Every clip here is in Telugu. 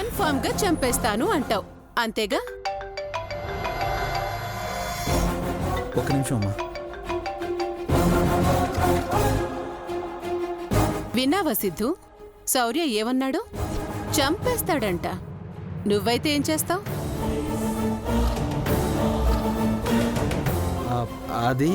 కన్ఫర్మ్ గా చంపేస్తాను అంటావు అంతేగా? ఒక్క నిమిషం అమ్మా. విన్నావా సిద్ధు? శౌర్య ఏమన్నాడు? చంపేస్తాడంట. నువ్వైతే ఏం చేస్తావు? అది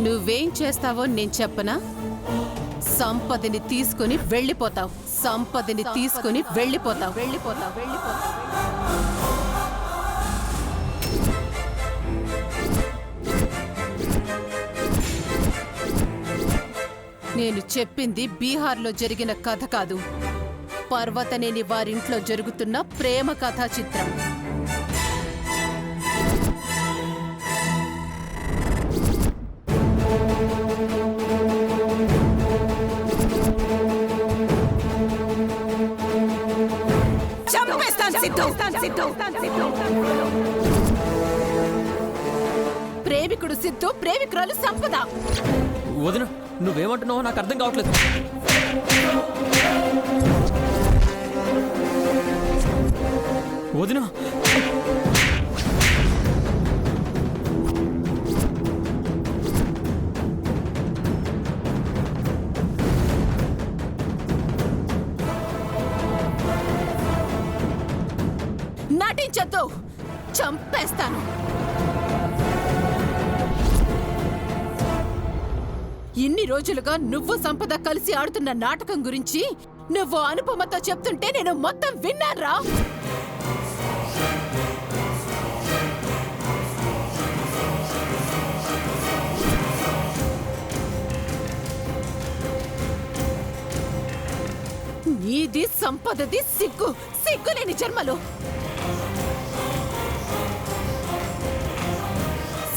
నువ్వేం చేస్తావో నేను చెప్పనా? సంపదని తీసుకుని వెళ్ళిపోతావు. సంపదని తీసుకుని వెళ్ళిపోతావు. వెళ్ళిపోతావు. వెళ్ళిపోతావు. నేను చెప్పింది బీహార్లో జరిగిన కథ కాదు, పర్వతనేని వారింట్లో జరుగుతున్న ప్రేమ కథా చిత్రం. ప్రేమికుడు సిద్ధు, ప్రేమికురాలు సంపద. వదిన, నువ్వేమంటున్నావో నాకు అర్థం కావట్లేదు. వదిన, నటించొద్దు, చంపేస్తాను. ఇన్ని రోజులుగా నువ్వు సంపద కలిసి ఆడుతున్న నాటకం గురించి నువ్వు అనుపమతో చెప్తుంటే నేను మొత్తం విన్నారా? నీది సంపదది సిగ్గులేని జన్మలు.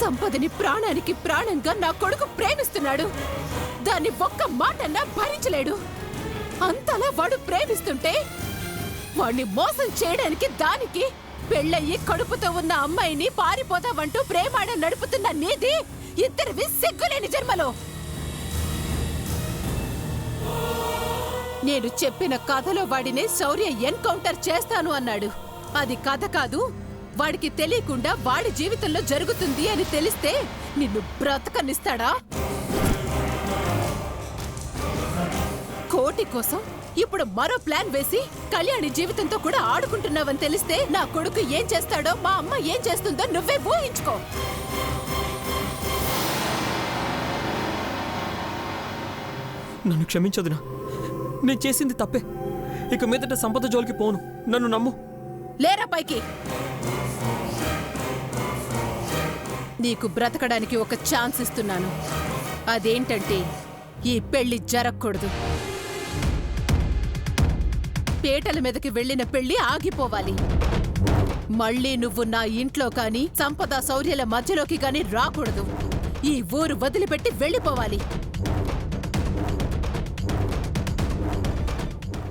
సంపదని ప్రాణానికి ప్రాణంగా నా కొడుకు ప్రేమిస్తున్నాడు. దాన్ని ఒక్క మాటన్నా భరించలేడు. అంతలా వాడు ప్రేమిస్తుంటే వాణ్ణి మోసం చేయడానికి, దానికి పెళ్ళయ్యి కడుపుతో ఉన్న అమ్మాయిని పారిపోతావంటూ ప్రేమాడ నడుపుతున్న నీది ఇద్దరివి సిగ్గులేని జన్మలో. నేను చెప్పిన కథలో వాడినే శౌర్య ఎన్కౌంటర్ చేస్తాను అన్నాడు. అది కథ కాదు. వాడికి తెలియకుండా వాడి జీవితంలో జరుగుతుంది అని తెలిస్తే నిన్ను బ్రతకనిస్తాడా? కోటి కోసం ఇప్పుడు మరో ప్లాన్ వేసి కళ్యాణి జీవితంతో కూడా ఆడుకుంటున్నావని తెలిస్తే నా కొడుకు ఏం చేస్తాడో, మా అమ్మ ఏం చేస్తుందో నువ్వే ఊహించుకో. నన్ను క్షమించదునా, నేను చేసింది తప్పే. ఇక మీదట సంపద జోలికి పోను. నన్ను నమ్ము. లేరా పైకి. నీకు బ్రతకడానికి ఒక ఛాన్స్ ఇస్తున్నాను. అదేంటంటే ఈ పెళ్లి జరగకూడదు. పేటల మీదకి వెళ్లిన పెళ్లి ఆగిపోవాలి. మళ్ళీ నువ్వు నా ఇంట్లో కాని సంపద శౌర్యాల మధ్యలోకి కాని రాకూడదు. ఈ ఊరు వదిలిపెట్టి వెళ్ళిపోవాలి.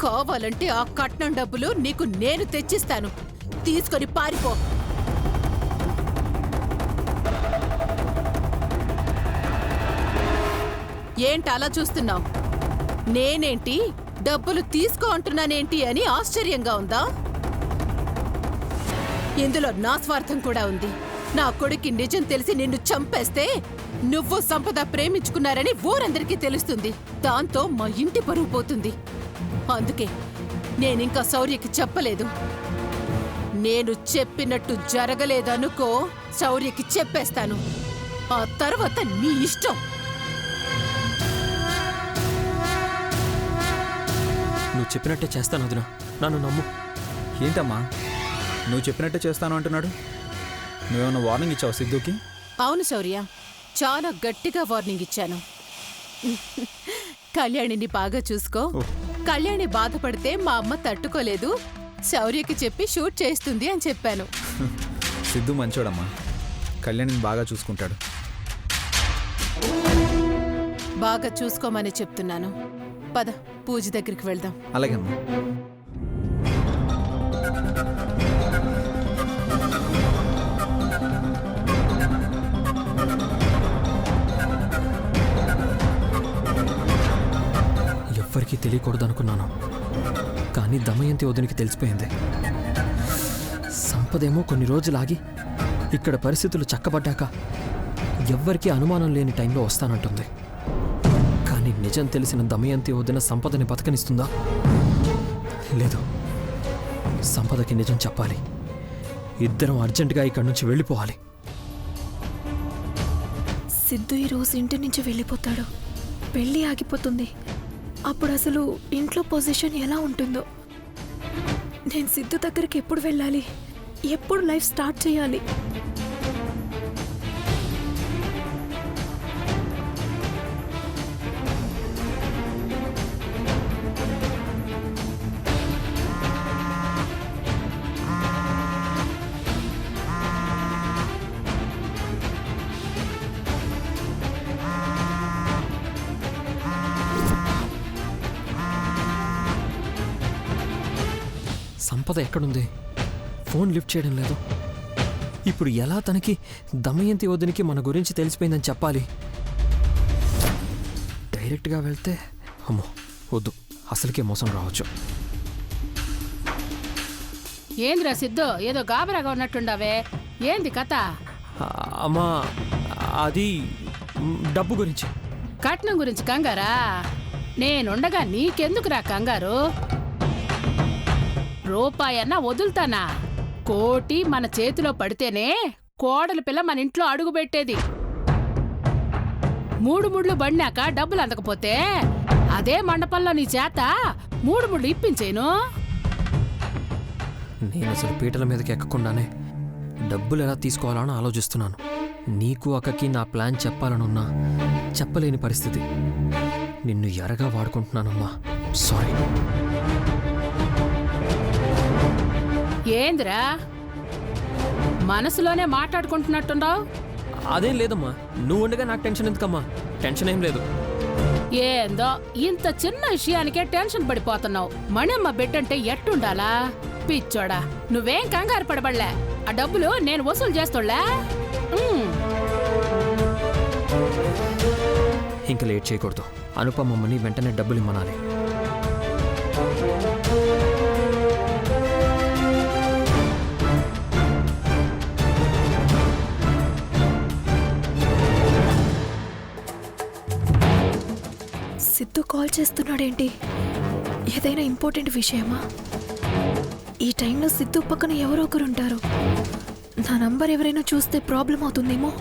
కావాలంటే ఆ కట్నం డబ్బులు నీకు నేను తెచ్చిస్తాను. తీసుకొని పారిపో. ఏంటి అలా చూస్తున్నావు? నేనేంటి డబ్బులు తీసుకో అంటున్నానేంటి అని ఆశ్చర్యంగా ఉందా? ఇందులో నా స్వార్థం కూడా ఉంది. నా కొడుక్కి నిజం తెలిసి నిన్ను చంపేస్తే నువ్వు సంపద ప్రేమించుకున్నారని ఊరందరికీ తెలుస్తుంది. దాంతో మా ఇంటి పరువు పోతుంది. అందుకే నేనింకా శౌర్యకి చెప్పలేదు. నేను చెప్పినట్టు జరగలేదనుకో, శౌర్యకి చెప్పేస్తాను. ఆ తర్వాత నీ ఇష్టం. నువ్వు చెప్పినట్టే చేస్తాను వదినా, నన్ను నమ్ము. ఏంటమ్మా నువ్వు చెప్పినట్టే చేస్తాను అంటున్నాడు? నువ్వేమన్నా వార్నింగ్ ఇచ్చావు సిద్ధుకి? అవును శౌర్య, చాలా గట్టిగా వార్నింగ్ ఇచ్చాను. కళ్యాణిని బాగా చూసుకో. కళ్యాణి బాధపడితే మా అమ్మ తట్టుకోలేదు, శౌర్యకి చెప్పి షూట్ చేస్తుంది అని చెప్పాను. సిద్ధు మంచోడమ్మా, కళ్యాణిని బాగా చూసుకుంటాడు. బాగా చూసుకోమని చెప్తున్నాను. పద, పూజ దగ్గరికి వెళ్దాం. అలాగే అమ్మా. ఎవ్వరికీ తెలియకూడదు అనుకున్నాను, కానీ కానీ దమయంతి వదినికి తెలిసిపోయింది. సంపదేమో కొన్ని రోజులాగి ఇక్కడ పరిస్థితులు చక్కబడ్డాక ఎవ్వరికీ అనుమానం లేని టైంలో వస్తానంటుంది. కానీ నిజం తెలిసిన దమయంతి వదిన సంపదని బతకనిస్తుందా? లేదు, సంపదకి నిజం చెప్పాలి. ఇద్దరం అర్జెంటుగా ఇక్కడి నుంచి వెళ్ళిపోవాలి. సిద్ధు ఈరోజు ఇంటి నుంచి వెళ్ళిపోతాడు. పెళ్ళి ఆగిపోతుంది. అప్పుడు అసలు ఇంట్లో పొజిషన్ ఎలా ఉంటుందో. నేను సిద్ధు దగ్గరికి ఎప్పుడు వెళ్ళాలి? ఎప్పుడు లైఫ్ స్టార్ట్ చేయాలి? సంపద ఎక్కడుంది? ఫోన్ లిఫ్ట్ చేయడం లేదు. ఇప్పుడు ఎలా తనకి దమయంతి వదినికి మన గురించి తెలిసిపోయిందని చెప్పాలి? డైరెక్ట్గా వెళ్తే అమ్మో వద్దు, అసలుకే మోసం రావచ్చు. ఏంద్రా సిద్ధు, ఏదో గాబరాగా ఉన్నట్టుండవే, ఏంది కథ? అమ్మా, అది డబ్బు గురించి. కట్నం గురించి కంగారా? నేనుండగా నీకెందుకురా కంగారు? రూపాయన్నా వదులుతానా? కోటి మన చేతిలో పడితేనే కోడలి పిల్ల మన ఇంట్లో అడుగు పెట్టేది. మూడు ముళ్ళు పడినాక డబ్బులు అందకపోతే అదే మండపంలో నీ చేత మూడు ముళ్ళు ఇప్పించేను. నేను అసలు పీటల మీదకి ఎక్కకుండానే డబ్బులు ఎలా తీసుకోవాలని ఆలోచిస్తున్నాను. నీకు అక్కకి నా ప్లాన్ చెప్పాలనున్నా చెప్పలేని పరిస్థితి. నిన్ను ఎరగా వాడుకుంటున్నానమ్మా, సారీ. ఏంద్రా మనసులోనే మాట్లాడుకుంటున్నట్టున్నావు? అదేం లేదమ్మా, నువ్వు ఉండగా నాకు టెన్షన్ ఎందుకమ్మా? టెన్షన్ ఏం లేదు. ఏందో ఇంత చిన్న విషయానికే టెన్షన్ పడిపోతున్నావు. మణమ్మ బిడ్డంటే ఎట్టుండాలా? పిచ్చోడా, నువ్వేం కంగారు పడబడలే. ఆ డబ్బులు నేను వసూలు చేస్తోళ్లే. ఇంకా లేట్ చేయకూడదు. అనుపమమ్మని వెంటనే డబ్బులు ఇమ్మనాలి. సిద్ధు కాల్ చేస్తున్నాడేంటి? ఏదైనా ఇంపార్టెంట్ విషయమా? ఈ టైంలో సిద్ధు పక్కన ఎవరో ఒకరు ఉంటారు. నా నంబర్ ఎవరైనా చూస్తే ప్రాబ్లం అవుతుందేమో.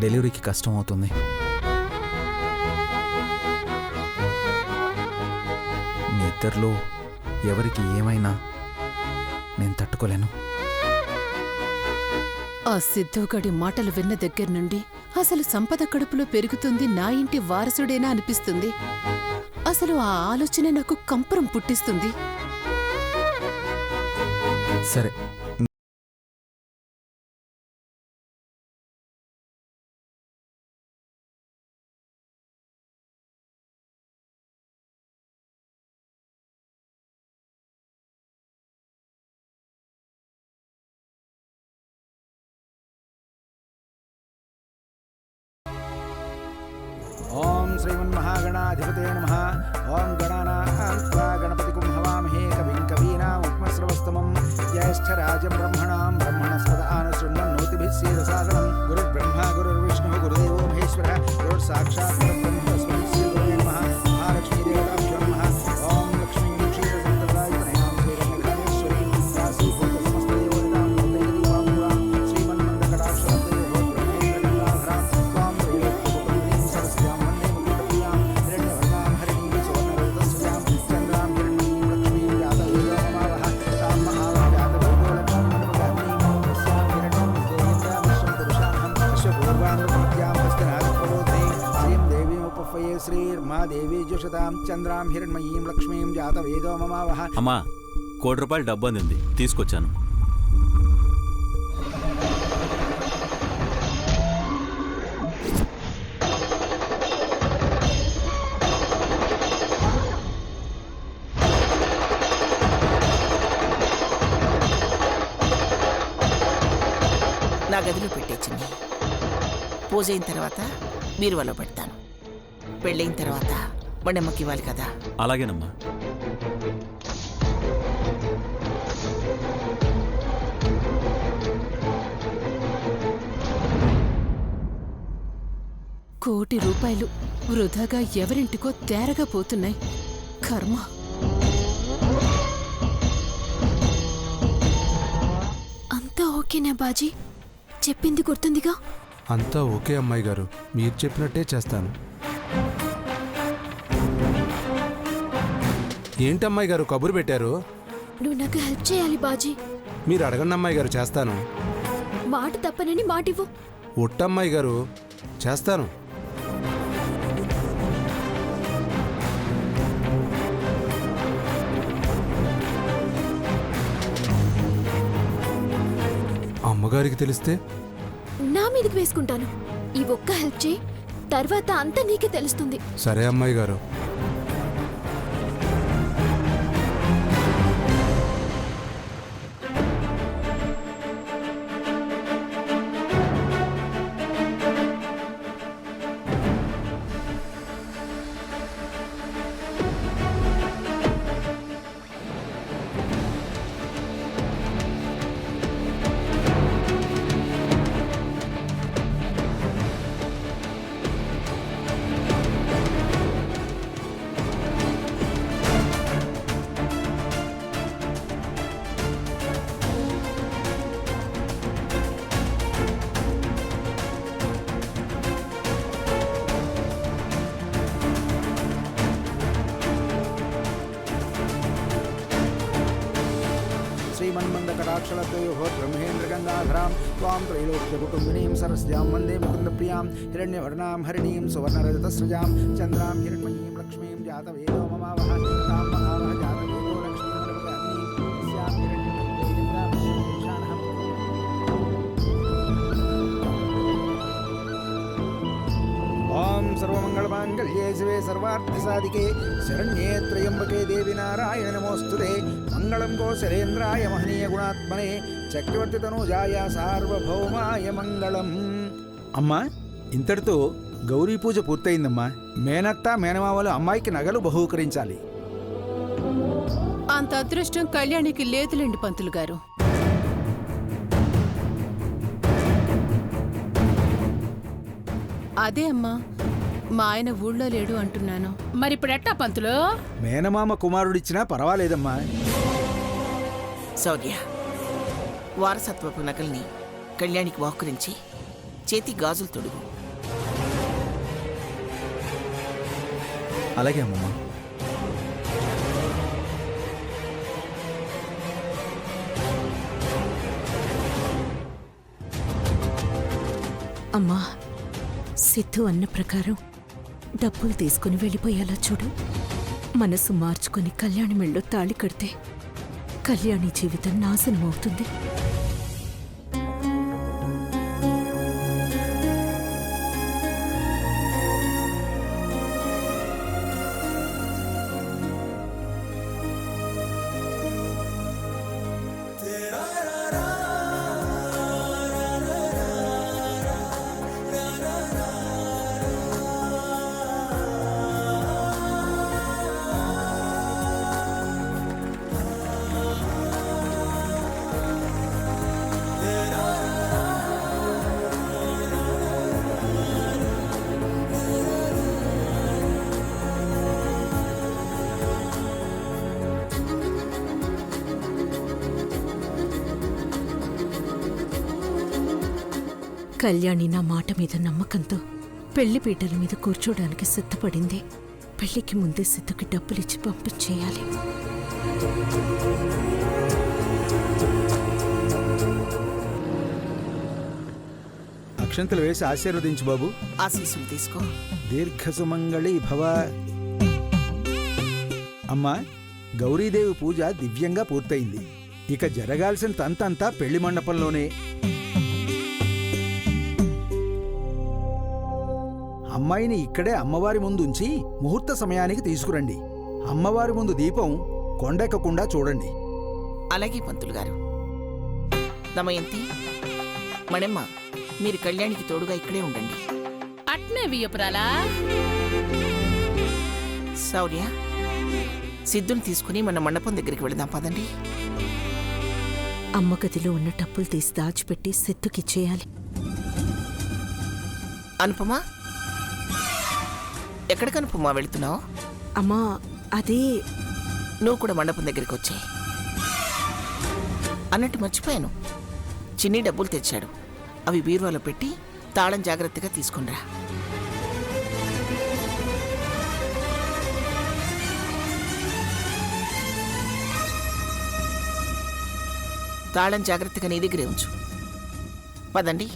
డెలివరీకి కష్టం అవుతుంది. మీ ఇద్దరిలో ఎవరికి ఏమైనా నేను తట్టుకోలేను. ఆ సిద్ధుగడి మాటలు విన్న దగ్గర నుండి అసలు సంపద కడుపులో పెరుగుతుంది నా ఇంటి వారసుడేనా అనిపిస్తుంది. అసలు ఆ ఆలోచన నాకు కంపరం పుట్టిస్తుంది. సరే, శ్రీమన్మహాగణాధిపతే నమః. ఓం గణానాం త్వా గణపతిం హవామహే కవిం కవీనాముపమశ్రవస్తమం. జ్యేష్ఠరాజం బ్రహ్మణాం బ్రహ్మణస్పదాన శృణ్వన్నోతిభిः సేదసాదనం. గురుర్బ్రహ్మ గురుర్విష్ణుः గురుదేవో మహేశ్వరः గురుర్సాక్షాత్ పరబ్రహ్మ తస్మై శ్రీ గురవే నమః. మహాలక్ష్మీదేవతాభ్యో నమః. ఓం లక్ష్మీం క్షీరసముద్రరాజితనయాం శ్రీరంగకాళేశ్వరీం రాశీభూతసమస్తదేవతాం భూతైకదీపాంబురాం శ్రీమన్మందకటాక్షలబ్ధయోః బ్రహ్మేంద్రగంగాధరాం త్వాం త్రైలోక్యకుటుంబినీం సరస్యాం వందే ముకుందప్రియాం హిరణ్యవర్ణాం హరిణీం సువర్ణరజతస్రజాం చంద్రాం హిరణ్మయీం లక్ష్మీం జాతవేదోమమావహ. తాం మహావహ జాతవేదో లక్ష్మీమనుపగామినీం తస్యాం హిరణ్యం విద్యేయంద్రామశ్వం పురుషాహం అశ్వపూర్వానుపమత్యాం హస్తినాథప్రబోధే. శ్రీం దేవీముపఫయే శ్రీర్మాదేవీ జుషతాం చంద్రాం హిరణ్మయీం లక్ష్మీం జాతవేదోమమావహ. అమ్మా, ₹1 డబ్బు అందింది, తీసుకొచ్చాను. నా గదిలో పెట్టేచ్చింది. పూజ అయిన తర్వాత బీరువాలో పెడతాను. పెళ్ళైన తర్వాత మణమ్మకి ఇవ్వాలి కదా. అలాగేనమ్మా. ₹1,00,00,000 వృధాగా ఎవరింటికో తేరగా పోతున్నాయి. కర్మ. అంతా ఓకేనా బాజీ? చెప్పింది గుర్తుందిగా? అంతా ఓకే అమ్మాయి గారు, మీరు చెప్పినట్టే చేస్తాను. ఏంటమ్మాయి గారు కబురు పెట్టారు? నువ్వు నాకు హెల్ప్ చేయాలి బాజీ. మీరు అడగండి అమ్మాయి గారు, చేస్తాను. మాట తప్పనని మాటివ్వు. ఒట్టమ్మాయి గారు, చేస్తాను. అమ్మగారికి తెలిస్తే నా మీదకి వేసుకుంటాను. ఈ ఒక్క హెల్ప్ చేయి, తర్వాత అంతా నీకే తెలుస్తుంది. సరే అమ్మాయి గారు. శ్రీమన్మందకటాక్షలబ్ధయోః బ్రహ్మేంద్రగంగాధరాం త్వాం త్రైలోక్యకుటుంబినీం సరస్యాం వందే ముకుందప్రియాం హిరణ్యవర్ణాం హరిణీం సువర్ణరజతస్రజాం చంద్రాం హిరణ్మయీం లక్ష్మీం జాతవేదో మమావహ. తాం మహావహ జాతవేదో లక్ష్మీమనుపగామినీం తస్యాం హిరణ్యం విద్యేయంద్రామశ్వం పురుషానహం. ఓం సర్వమంగళమాంగళ్యే శివే సర్వార్థసాధికే శరణ్యే త్రయంబకే దేవి నారాయణ నమోస్తుతే. మంగళం కోసలేంద్రాయ మహనీయ గుణాత్మనే చక్రవర్తి తనూజాయ సార్వభౌమాయ మంగళం. అమ్మా, ఇంతటితో గౌరీ పూజ పూర్తయిందమ్మా. మేనత్త మేనమామలు అమ్మాయికి నగలు బహూకరించాలి. అంత అదృష్టం కళ్యాణికి లేదులేండి పంతులు గారు. అదే అమ్మా, మా ఆయన ఊళ్ళో లేడు అంటున్నాను. మరిప్పుడెట్టా పంతులు? మేనమామ కుమారుడిచ్చినా పర్వాలేదమ్మా. శౌర్య, వారసత్వపు నగల్ని కళ్యాణికి వాహుకరించి చేతి గాజులు తొడుగు. అలాగే అమ్మమ్మ. అమ్మా, సిద్ధు అన్న ప్రకారం డబ్బులు తీసుకుని వెళ్ళిపోయేలా చూడు. మనసు మార్చుకుని కళ్యాణి మెళ్ళో తాళి కడితే కళ్యాణి జీవితం నాశనం అవుతుంది. కళ్యాణి నా మాట మీద నమ్మకంతో పెళ్లి పీటల మీద కూర్చోడానికి సిద్ధపడింది. పెళ్లికి ముందే సిద్ధుకి డబ్బులిచ్చి పంపించేయాలి. అక్షంతలు వేసి ఆశీర్వదించు బాబు. ఆశీస్సులు తీసుకో. దీర్ఘసుమంగళి భవ. అమ్మా, గౌరీదేవి పూజ దివ్యంగా పూర్తయింది. ఇక జరగాల్సిన తంతంతా పెళ్లి మండపంలోనే. అమ్మాయిని ఇక్కడే అమ్మవారి ముందుంచి ముహూర్త సమయానికి తీసుకురండి. అమ్మవారి ముందు దీపం కొండెక్కకుండా చూడండి. అలాగే పంతులు గారు. దమయంతి, మణెమ్మ, మీరు కళ్యాణికి తోడుగా ఇక్కడే ఉండండి. అట్నే వియ్యపురాలా. శౌర్య, సిద్ధుని తీసుకుని మన మండపం దగ్గరికి వెళదాం పదండి. అమ్మ గదిలో ఉన్న డబ్బులు తీసి దాచిపెట్టి సిద్ధుకిచ్చేయాలి. అనుపమా, ఎక్కడికి అనుపమా వెళుతున్నావు? అమ్మా, అది నువ్వు కూడా మండపం దగ్గరికి వచ్చాయి. అన్నట్టు మర్చిపోయాను, చిన్ని డబ్బులు తెచ్చాడు. అవి బీరువాలో పెట్టి తాళం జాగ్రత్తగా తీసుకునిరా. తాళం జాగ్రత్తగా నీ దగ్గరే ఉంచు. పదండి.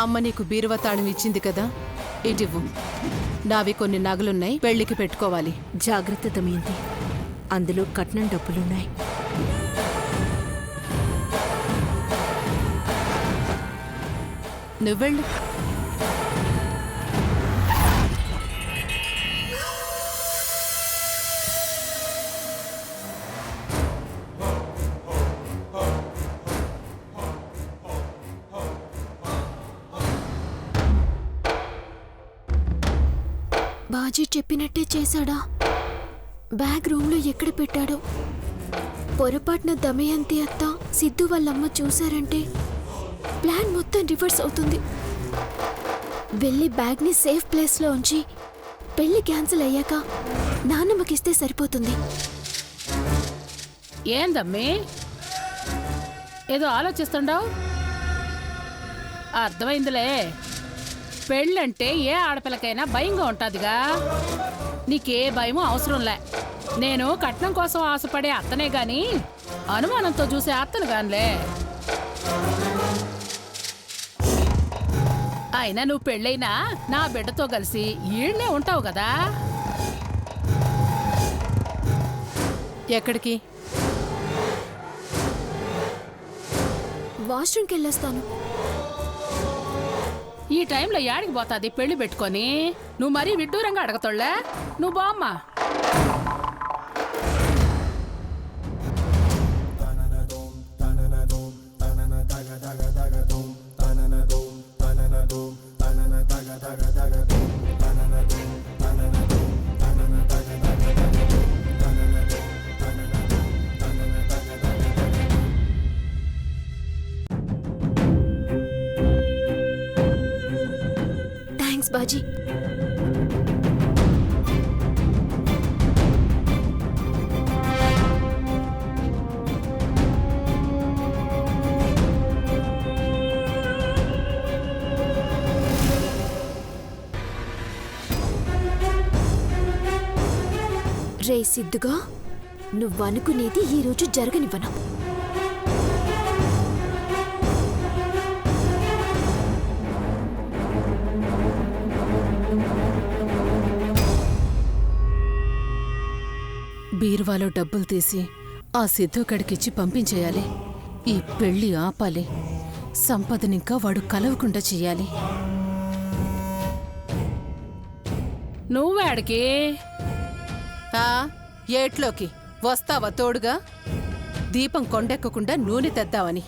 అమ్మ నీకు బీరువా తాళం ఇచ్చింది కదా, ఇటివ్వు. నావి కొన్ని నగలున్నాయి, పెళ్లికి పెట్టుకోవాలి. జాగ్రత్త దమయంతి, అందులో కట్నం డబ్బులున్నాయి. నువ్వెళ్ళు. బాజీ చెప్పినట్టే చేశాడా? బ్యాగ్ రూమ్లో ఎక్కడ పెట్టాడో? పొరపాటున దమయంతి అత్త, సిద్ధు వాళ్ళమ్మ చూశారంటే ప్లాన్ మొత్తం రివర్స్ అవుతుంది. వెళ్ళి బ్యాగ్ని సేఫ్ ప్లేస్లో ఉంచి పెళ్లి క్యాన్సిల్ అయ్యాక నాన్నమ్మకిస్తే సరిపోతుంది. ఏందమ్మి ఏదో ఆలోచిస్తుండవు? అర్థమైందిలే. పెళ్ళంటే ఏ ఆడపిల్లకైనా భయంగా ఉంటుందిగా. నీకే భయమూ అవసరంలే. నేను కట్నం కోసం ఆశపడే అత్తనే గాని అనుమానంతో చూసే అత్తను గానిలే. అయినా నువ్వు పెళ్ళైనా నా బిడ్డతో కలిసి ఈడ్నే ఉంటావు కదా. ఎక్కడికి? వాష్రూమ్కి వెళ్ళొస్తాను. ఈ టైంలో యాడికి పోతాది పెళ్లి పెట్టుకొని? నువ్వు మరీ విడ్డూరంగా అడగతోళ్ళే. నువ్వు బామ్మా. థ్యాంక్స్ బాజీ. రే సిద్ధుగా, నువ్వనుకునేది ఈరోజు జరగనివ్వను. బీరువాలో డబ్బులు తీసి ఆ సిద్ధుకడికిచ్చి పంపించేయాలి. ఈ పెళ్లి ఆపాలి. సంపదనింకా వాడు కలవకుండా చెయ్యాలి. నువ్వేడికి? ఏట్లోకి వస్తావా తోడుగా? దీపం కొండెక్కకుండా నూనె తెద్దామని.